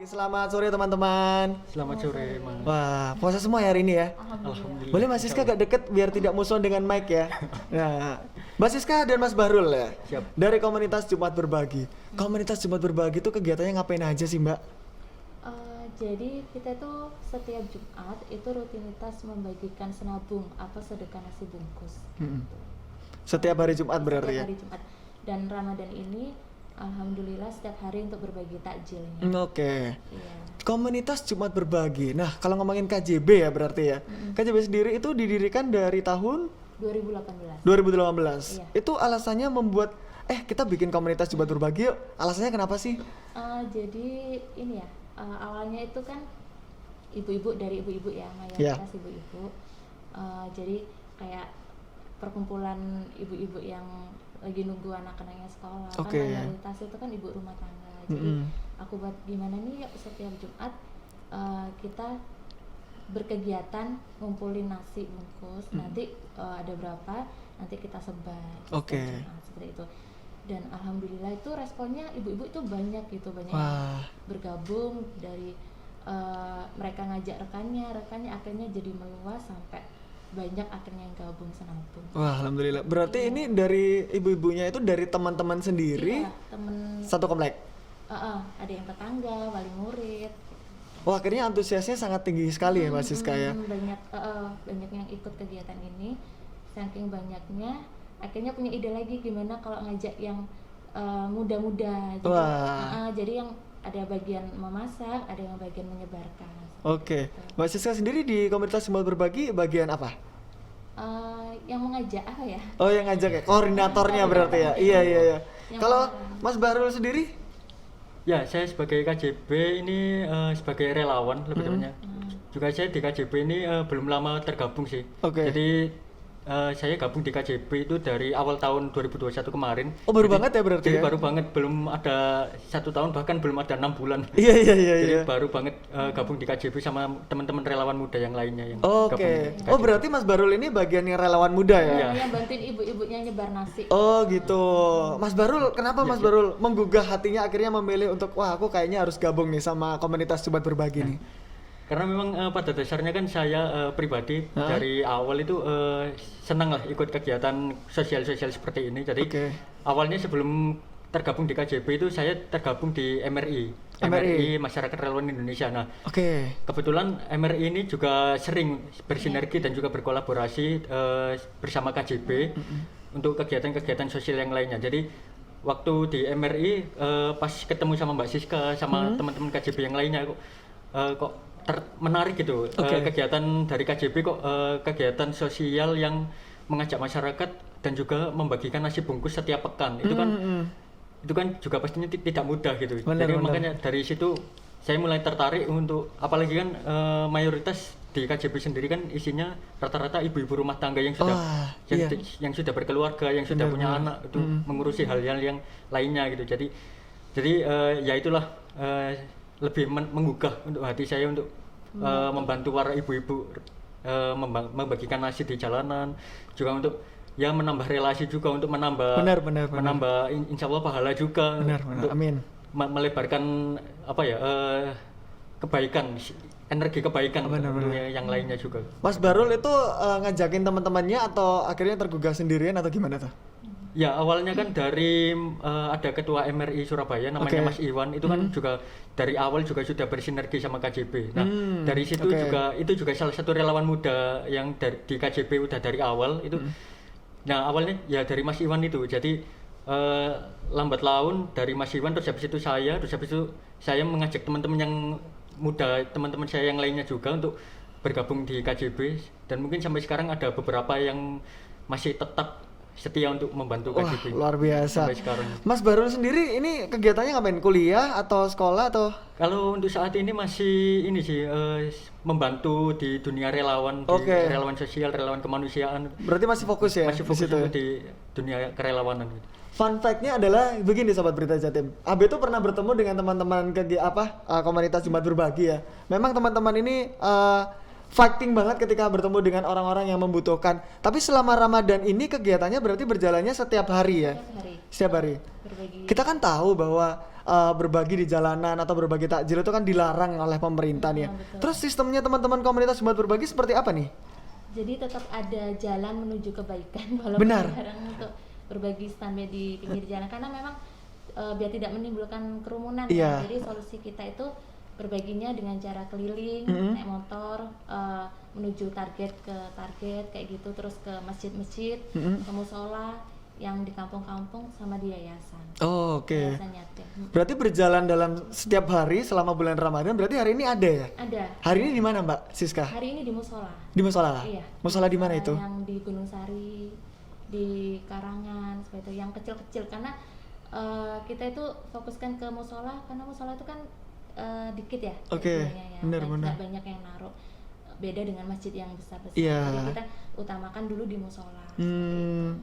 Selamat sore teman-teman. Selamat sore, Mas. Wah, puasa semua ya hari ini ya. Alhamdulillah. Boleh Mas Siska agak deket biar tidak musuhan dengan mic ya. Nah, Mas Siska dan Mas Bahrul ya. Siap. Dari komunitas Jumat Berbagi. Komunitas Jumat Berbagi itu kegiatannya ngapain aja sih, Mbak? Jadi kita tuh setiap Jumat itu rutinitas membagikan senabung atau sedekah nasi bungkus. Setiap hari Jumat berarti ya. Setiap hari Jumat. Dan Ramadan ini alhamdulillah setiap hari untuk berbagi takjilnya. Oke. Iya. Komunitas Jumat Berbagi. Nah, kalau ngomongin KJB ya berarti ya. KJB sendiri itu didirikan dari tahun 2018. 2018. Iya. Itu alasannya membuat kita bikin komunitas Jumat Berbagi yuk. Alasannya kenapa sih? Jadi ini ya, awalnya itu kan dari ibu-ibu ya, mayoritas ibu-ibu. Jadi kayak perkumpulan ibu-ibu yang lagi nunggu anak-anaknya sekolah. Oke. Kan mayoritas itu kan ibu rumah tangga. Jadi aku buat gimana nih yuk setiap Jumat kita berkegiatan ngumpulin nasi bungkus. Nanti ada berapa nanti kita sebar. Oke. Setiap Jumat, seperti itu. Dan alhamdulillah itu responnya ibu-ibu itu banyak gitu, banyak Wah. yang bergabung dari mereka ngajak rekannya akhirnya jadi meluas sampai banyak akhirnya yang gabung senabung. Wah, alhamdulillah. Berarti ini dari ibu-ibunya itu dari teman-teman sendiri Iya, temen satu komplek. ada yang tetangga, wali murid. Wah, akhirnya antusiasnya sangat tinggi sekali ya Mas Siska ya. Banyak yang ikut kegiatan ini. Saking banyaknya akhirnya punya ide lagi gimana kalau ngajak yang muda-muda. Jadi, Wah. jadi yang ada bagian memasak, ada yang bagian menyebarkan. Oke. Mbak Siska sendiri di komunitas Jumat Berbagi bagian apa? Yang mengajak apa ya? Oh, yang ngajak ya, koordinatornya berarti ya. Iya. Yang Kalau mengarang. Mas Bahrul sendiri? Ya, saya sebagai KJB ini sebagai relawan lebih tepatnya. Juga saya di KJB ini belum lama tergabung sih. Oke. Jadi saya gabung di KJB itu dari awal tahun 2021 kemarin. Oh, baru Jadi- banget ya berarti Jadi ya? baru banget, belum ada 1 tahun, bahkan belum ada 6 bulan. Iya. Jadi baru banget gabung di KJB sama teman-teman relawan muda yang lainnya yang gabung Oke. di Oh, KJB. berarti Mas Bahrul ini bagian yang relawan muda ya? Iya. Yang bantuin ibu-ibunya nyebar nasi. Oh gitu. Mas Bahrul, kenapa Mas Bahrul menggugah hatinya akhirnya memilih untuk wah aku kayaknya harus gabung nih sama komunitas Jumat Berbagi nih? Karena memang pada dasarnya kan saya pribadi dari awal itu senang lah ikut kegiatan sosial-sosial seperti ini. Jadi Oke. awalnya sebelum tergabung di KJB itu saya tergabung di MRI Masyarakat Relawan Indonesia. Nah, Oke. kebetulan MRI ini juga sering bersinergi dan juga berkolaborasi bersama KJB untuk kegiatan-kegiatan sosial yang lainnya. Jadi waktu di MRI pas ketemu sama Mbak Siska sama teman-teman KJB yang lainnya kok menarik gitu. Oke. Kegiatan dari KJB kok kegiatan sosial yang mengajak masyarakat dan juga membagikan nasi bungkus setiap pekan. Itu kan juga pastinya tidak mudah gitu. Benar. Makanya dari situ saya mulai tertarik untuk, apalagi kan mayoritas di KJB sendiri kan isinya rata-rata ibu-ibu rumah tangga yang sudah Wah, yang, iya. yang sudah berkeluarga, yang sudah punya anak itu mengurusi hal-hal yang lainnya gitu. Jadi ya itulah lebih menggugah untuk hati saya untuk membantu para ibu-ibu membagikan nasi di jalanan, juga untuk ya menambah relasi juga, untuk menambah Benar. menambah insya Allah pahala juga. Benar. Untuk Amin. melebarkan apa ya kebaikan, energi kebaikan Benar. untuk yang lainnya juga. Mas Bahrul itu ngajakin teman-temannya atau akhirnya tergugah sendirian atau gimana tuh? Ya awalnya kan dari ada ketua MRI Surabaya namanya Oke. Mas Iwan, itu kan juga dari awal juga sudah bersinergi sama KJB. Nah dari situ oke. juga salah satu relawan muda yang di KJB udah dari awal itu. Nah awalnya ya dari Mas Iwan itu. Jadi lambat laun dari Mas Iwan, terus habis itu saya mengajak teman-teman yang muda, teman-teman saya yang lainnya juga untuk bergabung di KJB, dan mungkin sampai sekarang ada beberapa yang masih tetap setia untuk membantu Wah, KJB luar biasa. sampai sekarang. Mas Bahrul sendiri ini kegiatannya ngapain? Kuliah atau sekolah atau? Kalau untuk saat ini masih ini sih membantu di dunia relawan, Oke. di relawan sosial, relawan kemanusiaan. Berarti masih fokus ya? Masih di fokus situ ya? di dunia kerelawanan gitu. Fun fact-nya adalah begini Sobat Berita Jatim. Abe tuh pernah bertemu dengan teman-teman komunitas Jumat Berbagi ya. Memang teman-teman ini fighting banget ketika bertemu dengan orang-orang yang membutuhkan. Tapi selama Ramadan ini kegiatannya berarti berjalannya setiap hari ya? Setiap hari Setiap hari. berbagi. Kita kan tahu bahwa berbagi di jalanan atau berbagi takjil itu kan dilarang oleh pemerintah nih ya. betul. Terus sistemnya teman-teman komunitas Jumat Berbagi seperti apa nih? Jadi tetap ada jalan menuju kebaikan walaupun Benar. jarang untuk berbagi standby di pinggir jalan karena memang biar tidak menimbulkan kerumunan Iya. ya. Jadi solusi kita itu berbaginya dengan cara keliling, naik motor menuju target ke target kayak gitu, terus ke masjid-masjid, ke musola yang di kampung-kampung sama di yayasan. Oh, oke. Yayasan yatim. Berarti berjalan dalam setiap hari selama bulan Ramadan, berarti hari ini ada ya? Ada. Hari ini di mana Mbak Siska? Hari ini di musola. Di musola? Iya. Musola di mana Musola itu? Yang di Gunung Sari, di Karangan, seperti itu. Yang kecil-kecil karena kita itu fokuskan ke musola karena musola itu kan dikit ya. Oke, jumlahnya ya. benar. Nggak banyak yang naruh. Beda dengan masjid yang besar-besar. Iya. Jadi kita utamakan dulu di musola.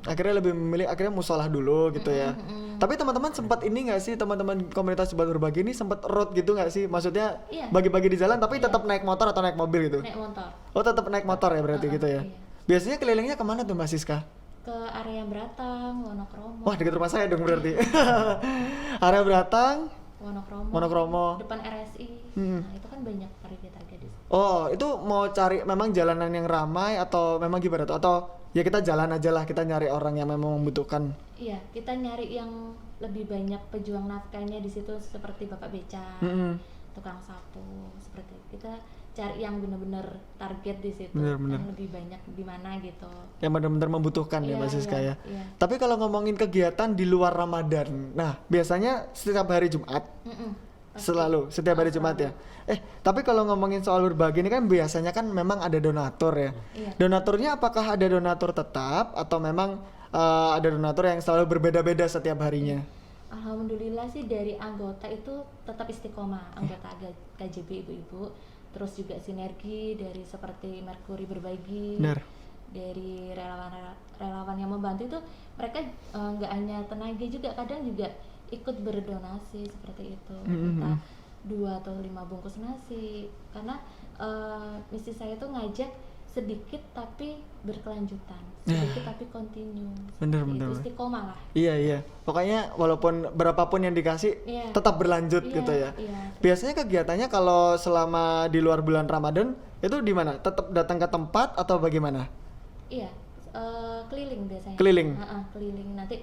Akhirnya lebih memilih musola dulu gitu ya. Tapi teman-teman sempat ini nggak sih, teman-teman komunitas Jumat Berbagi ini sempat road gitu nggak sih? Maksudnya Iya. bagi-bagi di jalan tapi tetap naik motor atau naik mobil gitu? Naik motor Oh, tetap naik motor ya berarti gitu ya. iya. Biasanya kelilingnya kemana tuh Mbak Siska? ke area Beratang, Wonokromo. Wah, dekat rumah saya dong berarti. Area Beratang, Wonokromo. Wonokromo. Depan RSI. Nah, itu kan banyak target-target di situ. Oh, itu mau cari memang jalanan yang ramai atau memang gimana tuh? Atau ya kita jalan aja lah, kita nyari orang yang memang membutuhkan. Iya, kita nyari yang lebih banyak pejuang nafkahnya di situ seperti Bapak Beca, tukang sapu, seperti itu. Kita cari yang benar-benar target di situ, Benar-benar. yang lebih banyak di mana gitu. Yang benar-benar membutuhkan ya Iya, Mbak Siska iya, ya. iya. Tapi kalau ngomongin kegiatan di luar Ramadan, nah biasanya setiap hari Jumat, selalu setiap hari Jumat ya. Tapi kalau ngomongin soal berbagi ini kan biasanya kan memang ada donatur ya. Iya. Donaturnya apakah ada donatur tetap atau memang ada donatur yang selalu berbeda-beda setiap harinya? Alhamdulillah sih dari anggota itu tetap istiqomah, anggota KJB ibu-ibu, terus juga sinergi dari seperti Merkuri Berbagi, Benar. dari relawan yang membantu itu mereka nggak hanya tenaga juga, kadang juga ikut berdonasi seperti itu. Kita 2 atau 5 bungkus nasi karena misi saya tuh ngajak sedikit tapi berkelanjutan, sedikit tapi continue. Bener. Itu istiqomah lah. Iya. Pokoknya walaupun berapapun yang dikasih Iya. tetap berlanjut Iya, gitu ya. iya. Biasanya kegiatannya kalau selama di luar bulan Ramadan itu di mana? Tetap datang ke tempat atau bagaimana? Iya, keliling biasanya. Keliling? Keliling nanti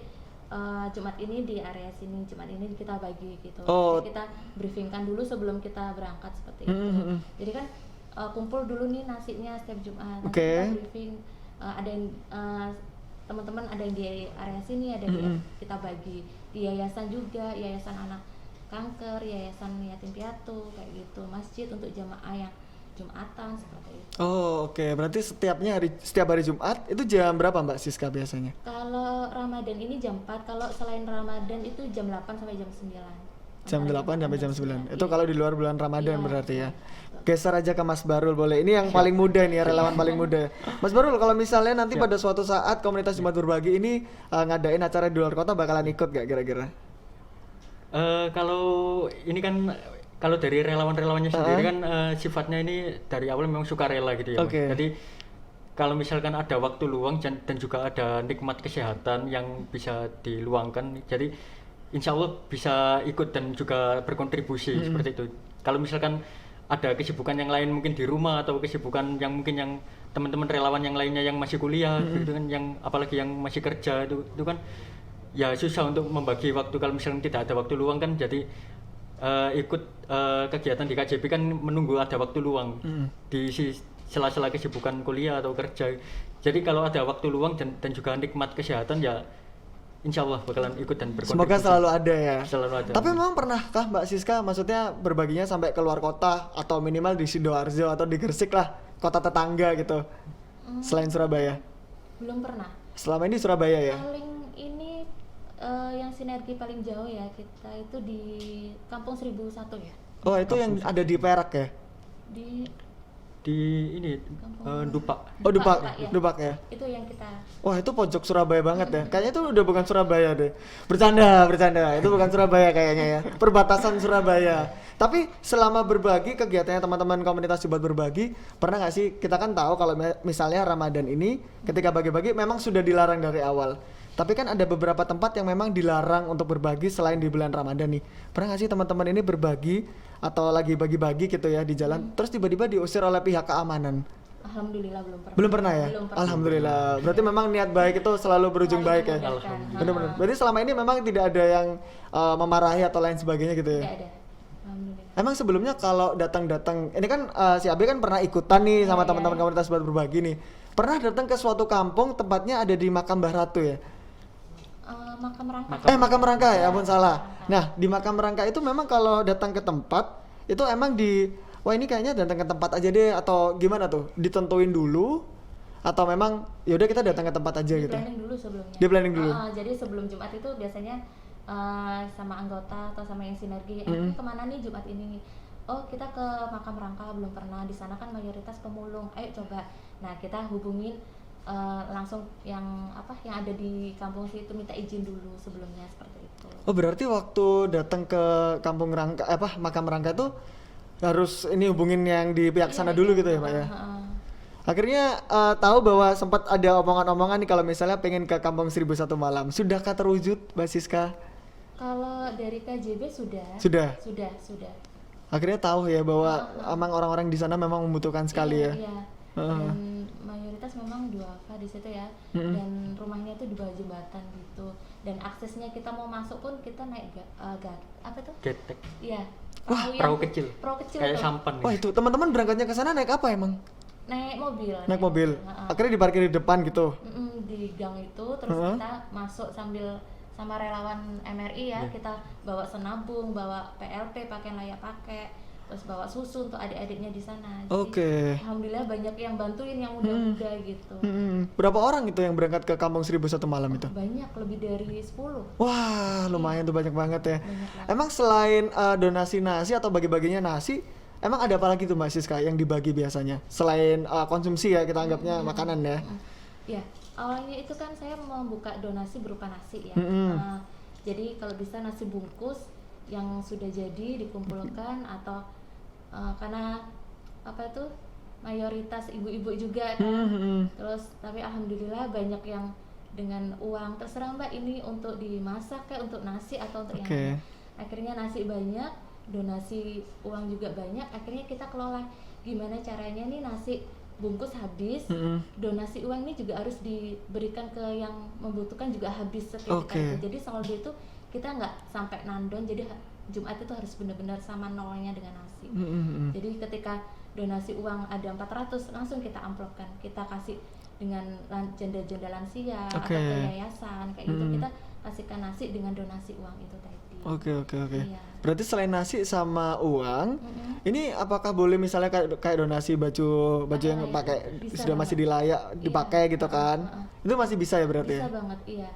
Jumat ini di area sini, Jumat ini kita bagi gitu. Oh. Jadi kita briefingkan dulu sebelum kita berangkat seperti itu. Jadi kan kumpul dulu nih nasinya setiap Jumat. Nanti Oke. kita briefing. Ada yang teman-teman ada yang di area sini, ada yang kita bagi di yayasan juga, yayasan anak kanker, yayasan yatim piatu kayak gitu, masjid untuk jamaah yang Jumatan seperti itu. Oh, oke. Berarti setiap hari Jumat itu jam berapa Mbak Siska biasanya? Kalau Ramadan ini jam 4, kalau selain Ramadan itu jam 8 sampai jam 9. Jam 8 sampai jam 9. Itu kalau di luar bulan Ramadan Iya, berarti ya. betul. Geser aja ke Mas Barul boleh. Ini yang paling muda nih ya, relawan paling muda. Mas Barul, kalau misalnya nanti pada suatu saat komunitas Jumat Berbagi ini ngadain acara di luar kota, bakalan ikut gak kira-kira? Kalau ini kan kalau dari relawan-relawannya sendiri kan sifatnya ini dari awal memang sukarela gitu ya. Mas. Oke. Jadi kalau misalkan ada waktu luang dan juga ada nikmat kesehatan yang bisa diluangkan, jadi insya Allah bisa ikut dan juga berkontribusi seperti itu. Kalau misalkan ada kesibukan yang lain mungkin di rumah atau kesibukan yang mungkin yang teman-teman relawan yang lainnya yang masih kuliah gitu kan, yang apalagi yang masih kerja itu kan ya susah untuk membagi waktu kalau misalnya tidak ada waktu luang kan, jadi ikut kegiatan di KJB kan menunggu ada waktu luang di sela-sela kesibukan kuliah atau kerja. Jadi kalau ada waktu luang dan juga nikmat kesehatan ya insya Allah bakalan ikut dan berkontribusi. Semoga selalu ada ya. Selalu ada. Tapi memang pernahkah Mbak Siska maksudnya berbaginya sampai keluar kota atau minimal di Sidoarjo atau di Gresik lah, kota tetangga gitu, selain Surabaya? Belum pernah. Selama ini Surabaya ya? Paling ini yang sinergi paling jauh ya kita itu di Kampung 1001 ya. Oh, itu yang ada di Perak ya? Di ini Dupak. Oh, Dupak ya. Dupak ya? Itu yang kita. Wah, itu pojok Surabaya banget ya. Kayaknya itu udah bukan Surabaya deh. Bercanda. Itu bukan Surabaya kayaknya ya. Perbatasan Surabaya. Tapi selama berbagi kegiatannya teman-teman komunitas Jumat Berbagi, pernah nggak sih, kita kan tahu kalau misalnya Ramadan ini ketika bagi-bagi memang sudah dilarang dari awal. Tapi kan ada beberapa tempat yang memang dilarang untuk berbagi selain di bulan Ramadan nih. Pernah nggak sih teman-teman ini berbagi atau lagi bagi-bagi gitu ya di jalan, terus tiba-tiba diusir oleh pihak keamanan? Alhamdulillah belum pernah. Belum pernah ya? Belum pernah. Alhamdulillah. Berarti memang niat baik itu selalu berujung baik ya? Alhamdulillah. Benar-benar. Berarti selama ini memang tidak ada yang memarahi atau lain sebagainya gitu ya? Tidak ada. Alhamdulillah. Emang sebelumnya kalau datang-datang, ini kan si Abe kan pernah ikutan nih sama teman-teman komunitas buat berbagi nih. Pernah datang ke suatu kampung, tempatnya ada di Makam Mbah Ratu ya? Makam Rangka. Makam Rangka ya, ampun salah. Nah, di Makam Rangka itu memang kalau datang ke tempat, itu emang wah ini kayaknya datang ke tempat aja deh, atau gimana tuh? Ditentuin dulu, atau memang yaudah kita datang ke tempat aja gitu? Di planning dulu sebelumnya. Di planning dulu? Jadi sebelum Jumat itu biasanya sama anggota atau sama yang sinergi, kemana nih Jumat ini? Oh kita ke Makam Rangka, belum pernah, di sana kan mayoritas pemulung, ayo coba. Nah kita hubungin langsung yang ada di kampung situ, minta izin dulu sebelumnya, seperti itu. Oh berarti waktu datang ke kampung Rangka, Makam Rangka tuh harus ini hubungin yang di pihak sana dulu gitu ya Pak ya? Akhirnya tahu bahwa sempat ada omongan-omongan nih kalau misalnya pengen ke kampung 1001 Malam. Sudahkah terwujud Mbak Siska? Kalau dari KJB sudah. Sudah? Sudah. Akhirnya tahu ya bahwa emang orang-orang di sana memang membutuhkan sekali ya? Iya. Dan mayoritas memang duafa di situ ya. Dan rumahnya itu di bawah jembatan gitu. Dan aksesnya kita mau masuk pun kita naik apa tuh? Getek. Iya. Perahu kecil. Kayak tuh. sampan. Wah itu teman-teman berangkatnya ke sana naik apa emang? Naik mobil. Naik mobil. Akhirnya diparkir di depan gitu. Di gang itu terus kita masuk sambil sama relawan MRI ya, kita bawa senabung, bawa PLP, pakaian layak pakai, terus bawa susu untuk adik-adiknya di sana. Jadi, alhamdulillah banyak yang bantuin yang muda-muda gitu. Berapa orang itu yang berangkat ke kampung 1001 Malam itu? Banyak, lebih dari 10. Wah, lumayan tuh, banyak banget ya. Banyak. Emang selain donasi nasi atau bagi-baginya nasi, emang ada apa lagi tuh Mbak Siska yang dibagi biasanya? Selain konsumsi ya, kita anggapnya makanan ya. Ya, awalnya itu kan saya membuka donasi berupa nasi ya. Jadi kalau bisa nasi bungkus yang sudah jadi dikumpulkan, atau karena mayoritas ibu-ibu juga kan. Terus tapi alhamdulillah banyak yang dengan uang, terserah Mbak ini untuk dimasak kayak untuk nasi atau untuk yang lain. Akhirnya nasi banyak, donasi uang juga banyak, akhirnya kita kelola gimana caranya nih nasi bungkus habis, donasi uang ini juga harus diberikan ke yang membutuhkan juga habis setiap kita. Jadi saldo itu kita nggak sampai nandon, jadi Jumat itu harus benar-benar sama nolnya dengan nasi. Jadi ketika donasi uang ada 400, langsung kita amplopkan, kita kasih dengan janda-janda lansia atau ke yayasan kayak gitu, kita kasihkan nasi dengan donasi uang itu tadi. Oke. Iya. Berarti selain nasi sama uang, ini apakah boleh misalnya kayak donasi baju yang pakai sudah masih dilayak dipakai gitu kan? Itu masih bisa ya berarti? Bisa banget, iya.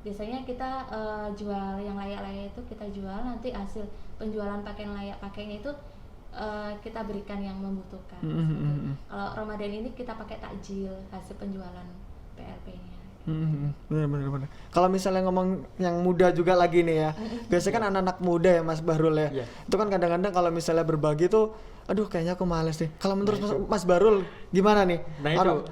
Biasanya kita jual yang layak-layak itu kita jual, nanti hasil penjualan pakaian layak pakainya itu kita berikan yang membutuhkan. Kalau Ramadan ini kita pakai takjil hasil penjualan PLP-nya. Bener. Kalau misalnya ngomong yang muda juga lagi nih ya, biasanya kan anak-anak muda ya Mas Bahrul ya. Itu kan kadang-kadang kalau misalnya berbagi tuh, aduh kayaknya aku males nih. Kalau menurut Mas Bahrul gimana nih?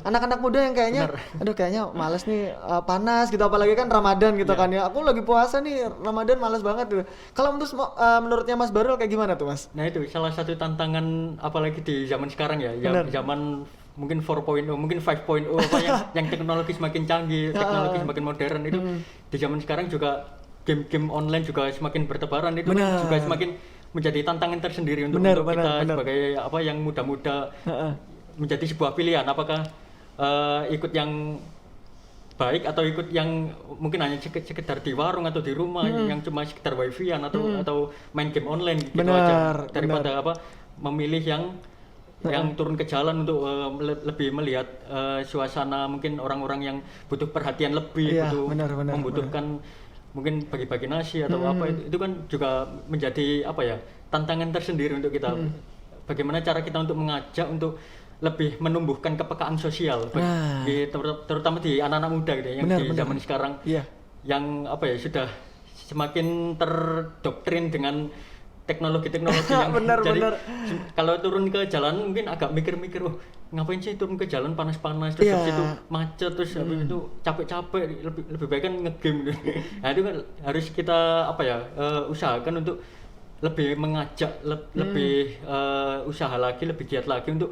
Anak-anak muda yang kayaknya, aduh kayaknya males nih, panas gitu, apalagi kan Ramadan gitu kan ya. Aku lagi puasa nih, Ramadan males banget gitu. Kalau menurutnya Mas Bahrul kayak gimana tuh Mas? Nah itu salah satu tantangan apalagi di zaman sekarang ya, zaman mungkin 4.0, mungkin 5.0 yang teknologi semakin canggih, teknologi semakin modern itu di zaman sekarang juga game-game online juga semakin bertebaran, itu kan juga semakin menjadi tantangan tersendiri untuk kita sebagai yang muda-muda menjadi sebuah pilihan, apakah ikut yang baik atau ikut yang mungkin hanya sekedar di warung atau di rumah yang cuma sekedar wifi-an atau main game online gitu aja, daripada memilih yang turun ke jalan untuk lebih melihat suasana, mungkin orang-orang yang butuh perhatian lebih, membutuhkan mungkin bagi-bagi nasi atau itu kan juga menjadi tantangan tersendiri untuk kita. Bagaimana cara kita untuk mengajak untuk lebih menumbuhkan kepekaan sosial terutama di anak-anak muda gitu ya, yang di zaman sekarang yang sudah semakin terdoktrin dengan teknologi yang Benar, jadi benar. kalau turun ke jalan mungkin agak mikir-mikir, oh ngapain sih turun ke jalan panas-panas terus Iya. habis itu macet terus habis itu capek-capek, lebih baik kan ngegame gitu. Nah itu kan harus kita usahakan untuk lebih mengajak lebih usaha lagi, lebih giat lagi untuk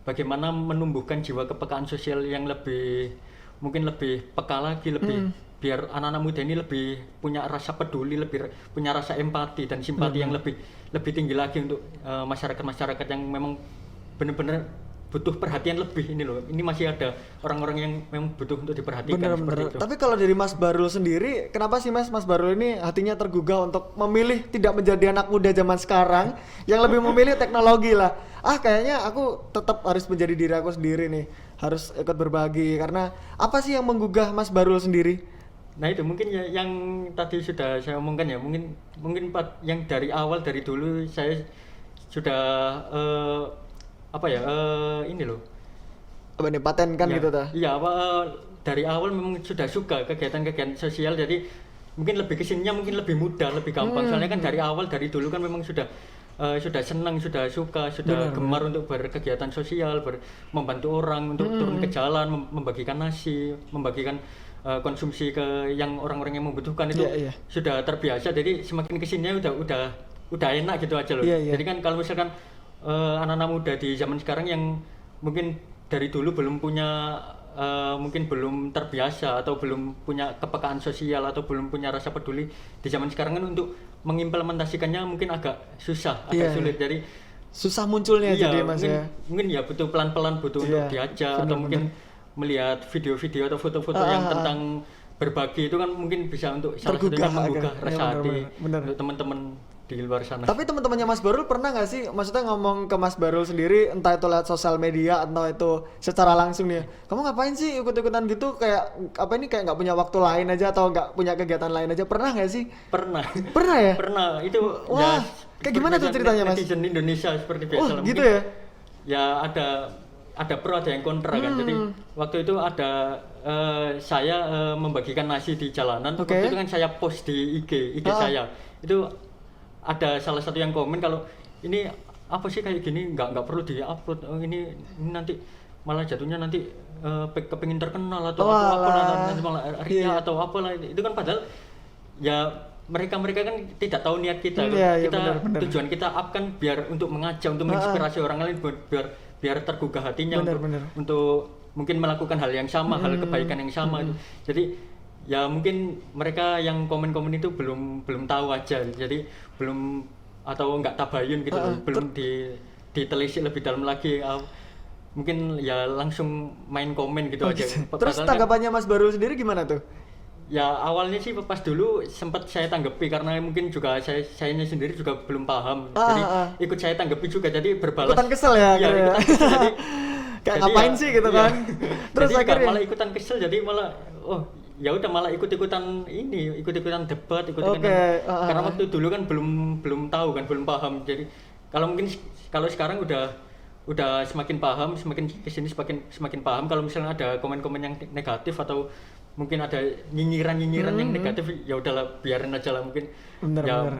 bagaimana menumbuhkan jiwa kepekaan sosial yang mungkin lebih peka lagi, lebih biar anak-anak muda ini lebih punya rasa peduli, lebih punya rasa empati dan simpati yang lebih tinggi lagi untuk masyarakat yang memang benar-benar butuh perhatian lebih ini loh. Ini masih ada orang-orang yang memang butuh untuk diperhatikan seperti Bener-bener. itu. Tapi kalau dari Mas Barul sendiri, kenapa sih Mas Barul ini hatinya tergugah untuk memilih tidak menjadi anak muda zaman sekarang yang lebih memilih teknologi lah? Kayaknya aku tetap harus menjadi diri aku sendiri nih, harus ikut berbagi. Karena apa sih yang menggugah Mas Barul sendiri? Nah itu mungkin ya yang tadi sudah saya omongkan ya, mungkin yang dari awal, dari dulu saya sudah ini loh. Apa nih, paten kan Ya, gitu ta? iya, dari awal memang sudah suka kegiatan-kegiatan sosial, jadi mungkin lebih kesininya mungkin lebih mudah, lebih gampang. Soalnya kan dari awal, dari dulu kan memang sudah senang, sudah suka, sudah gemar untuk berkegiatan sosial, membantu orang untuk turun ke jalan, membagikan nasi, membagikan konsumsi ke yang orang-orang yang membutuhkan itu sudah terbiasa. Jadi semakin kesininya udah enak gitu aja loh. Jadi kan kalau misalkan anak-anak muda di zaman sekarang yang mungkin dari dulu belum punya mungkin belum terbiasa atau belum punya kepekaan sosial atau belum punya rasa peduli, di zaman sekarang kan untuk mengimplementasikannya mungkin agak susah, agak sulit. Jadi susah munculnya jadi Mas mungkin ya butuh pelan-pelan, butuh untuk diajak atau mungkin melihat video-video atau foto-foto yang tentang berbagi itu kan mungkin bisa untuk salah satunya menggugah rasa hati untuk teman-teman di luar sana. Tapi teman-temannya Mas Barul pernah nggak sih, maksudnya ngomong ke Mas Barul sendiri, entah itu lewat sosial media atau itu secara langsung nih, kamu ngapain sih ikut-ikutan gitu, kayak apa ini, kayak nggak punya waktu lain aja atau nggak punya kegiatan lain aja, pernah nggak sih? Pernah ya? Pernah, itu wah, kayak gimana tuh ceritanya Mas? Netizen Indonesia seperti biasa lah. Gitu ya? Ya ada pro, ada yang kontra kan. Jadi waktu itu ada saya membagikan nasi di jalanan. Waktu itu kan saya post di IG saya. Itu ada salah satu yang komen kalau ini apa sih kayak gini, nggak perlu di-upload, ini nanti malah jatuhnya nanti kepengin terkenal atau nanti malah ria atau apalah. Itu kan padahal ya mereka kan tidak tahu niat kita. Bener. Tujuan kita up kan biar untuk mengajak, untuk menginspirasi orang lain, biar tergugah hatinya untuk mungkin melakukan hal yang sama, hal kebaikan yang sama itu. Jadi ya mungkin mereka yang komen-komen itu belum tahu aja, jadi belum atau nggak tabayun gitu, belum ditelisik lebih dalam lagi, mungkin ya langsung main komen gitu aja. Terus tanggapannya Mas Barul sendiri gimana tuh? Ya awalnya sih pas dulu sempat saya tanggapi karena mungkin juga saya sendiri juga belum paham, jadi ikut saya tanggapi juga, jadi berbalas. Ikutan kesel ya? Ikutan kesel, jadi kayak ngapain sih gitu kan? Terus jadi akhirnya malah ikutan kesel, jadi malah ya udah malah ikut-ikutan debat, karena waktu dulu kan belum tahu kan, belum paham. Jadi kalau sekarang udah semakin paham, semakin kesini semakin paham. Kalau misalnya ada komen-komen yang negatif atau mungkin ada nyinyiran yang negatif, ya udahlah biarin aja lah. Mungkin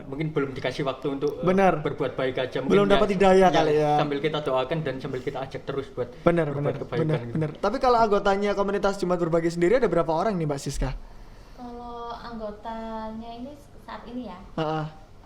mungkin belum dikasih waktu untuk berbuat baik aja. Mungkin belum dapat hidayah kali ya. Sambil kita doakan dan sambil kita ajak terus buat berbuat kebaikan. Bener. Tapi kalau anggotanya komunitas Jumat Berbagi sendiri ada berapa orang nih Mbak Siska? Kalau anggotanya ini saat ini ya,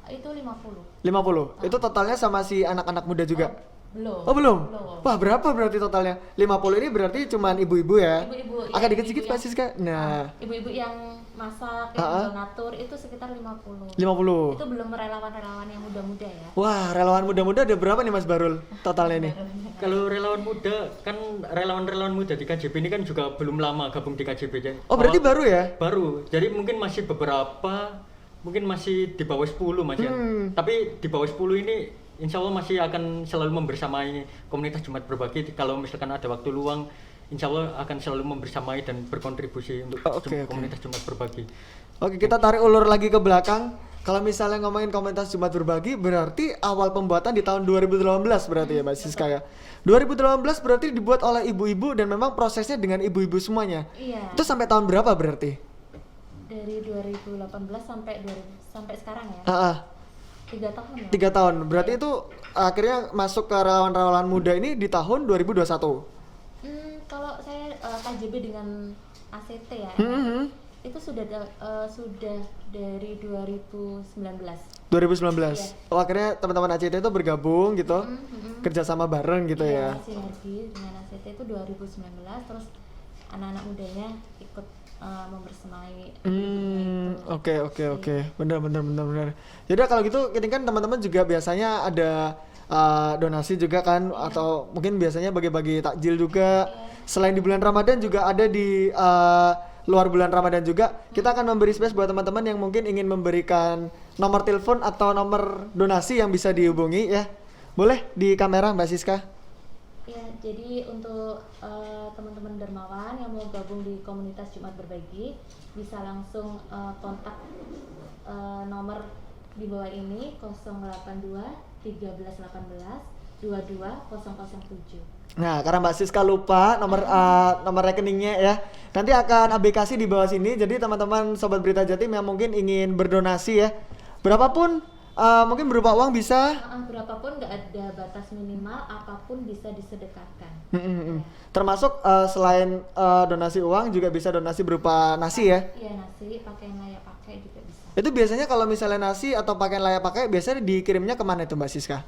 itu 50. 50? Itu totalnya sama si anak-anak muda juga? Belum. Belum? Wah, berapa berarti totalnya? 50 ini berarti cuman ibu-ibu ya? Ibu-ibu. Agak dikit-dikit Mbak Siska. Nah, ibu-ibu yang masak, yang donatur itu sekitar 50. 50. Itu belum relawan-relawan yang muda-muda ya. Wah, relawan muda-muda ada berapa nih Mas Barul totalnya nih? Kalau relawan muda kan, relawan muda di KJP ini kan juga belum lama gabung di KJP. Jadi berarti baru ya? Baru. Jadi mungkin masih beberapa, mungkin masih di bawah 10 Mas ya. Tapi di bawah 10 ini insya Allah masih akan selalu membersamai komunitas Jumat Berbagi. Kalau misalkan ada waktu luang, insya Allah akan selalu membersamai dan berkontribusi untuk komunitas Jumat Berbagi. Oke, kita tarik ulur lagi ke belakang. Kalau misalnya ngomongin komunitas Jumat Berbagi, berarti awal pembuatan di tahun 2018 berarti ya Mbak Siska ya? 2018 berarti dibuat oleh ibu-ibu dan memang prosesnya dengan ibu-ibu semuanya? Iya. Itu sampai tahun berapa berarti? Dari 2018 sampai sekarang ya? 3 tahun ya. 3 tahun. Berarti itu akhirnya masuk ke relawan-relawan muda ini di tahun 2021. Kalau saya KJB dengan ACT ya, itu sudah dari 2019. 2019. Iya. Oh, akhirnya teman-teman ACT itu bergabung gitu. Kerjasama bareng gitu ya. Sinergi dengan ACT itu 2019, terus anak-anak mudanya ikut membersamai. Oke. Benar. Jadi kalau gitu, ini kan teman-teman juga biasanya ada donasi juga kan, atau mungkin biasanya bagi-bagi takjil juga. Selain di bulan Ramadan juga ada di luar bulan Ramadan juga. Kita akan memberi space buat teman-teman yang mungkin ingin memberikan nomor telepon atau nomor donasi yang bisa dihubungi ya. Boleh di kamera Mbak Siska? Ya, jadi untuk teman-teman dermawan yang mau gabung di komunitas Jumat Berbagi bisa langsung kontak nomor di bawah ini 082 1318 22007. Nah, karena Mbak Siska lupa nomor rekeningnya ya. Nanti akan AB kasih di bawah sini. Jadi teman-teman Sobat Berita Jatim yang mungkin ingin berdonasi ya, berapapun, mungkin berupa uang bisa. Berapapun, nggak ada batas minimal, apapun bisa disedekahkan. Termasuk selain donasi uang juga bisa donasi berupa nasi ya. Iya, nasi, pakaian layak pakai juga bisa. Itu biasanya kalau misalnya nasi atau pakaian layak pakai biasanya dikirimnya kemana itu Mbak Siska?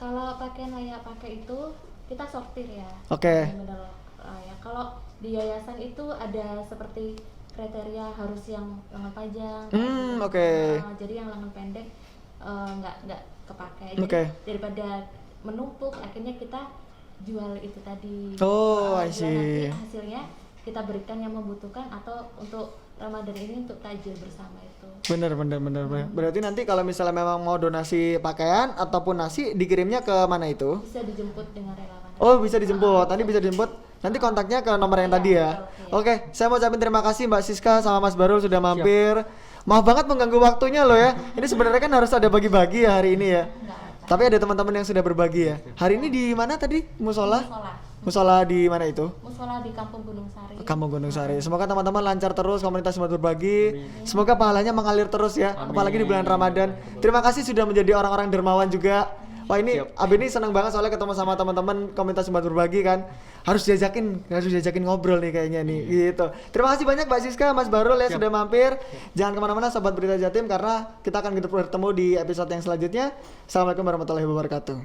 Kalau pakaian layak pakai itu kita sortir ya. Oke. Benar layak. Kalau di yayasan itu ada seperti kriteria harus yang lengan panjang. Oke. Jadi yang lengan pendek nggak kepakai. Oke. Jadi daripada menumpuk, akhirnya kita jual itu tadi. Oh, I jual nanti see. hasilnya kita berikan yang membutuhkan, atau untuk Ramadan ini untuk takjil bersama itu. Bener. Berarti nanti kalau misalnya memang mau donasi pakaian ataupun nasi dikirimnya ke mana itu? Bisa dijemput dengan relawan. Oh, bisa dijemput. Tadi bisa dijemput. Nanti kontaknya ke nomor yang tadi ya. Oke, saya mau ucapin terima kasih Mbak Siska sama Mas Barul sudah mampir. Maaf banget mengganggu waktunya loh ya. Ini sebenarnya kan harus ada bagi-bagi ya hari ini ya. Tapi ada teman-teman yang sudah berbagi ya. Hari ini di mana tadi? Musola? Musola di mana itu? Musola di Kampung Gunung Sari. Kampung Gunung Sari. Semoga teman-teman lancar terus komunitas Jumat Berbagi. Semoga pahalanya mengalir terus ya. Apalagi di bulan Ramadan. Terima kasih sudah menjadi orang-orang dermawan juga. Wah, ini Abi ini senang banget soalnya ketemu sama teman-teman komunitas Jumat Berbagi kan. Harus diajakin ngobrol nih kayaknya nih gitu. Terima kasih banyak Mbak Siska, Mas Barul ya sudah mampir. Jangan kemana-mana Sobat Berita Jatim, karena kita akan bertemu di episode yang selanjutnya. Assalamualaikum warahmatullahi wabarakatuh.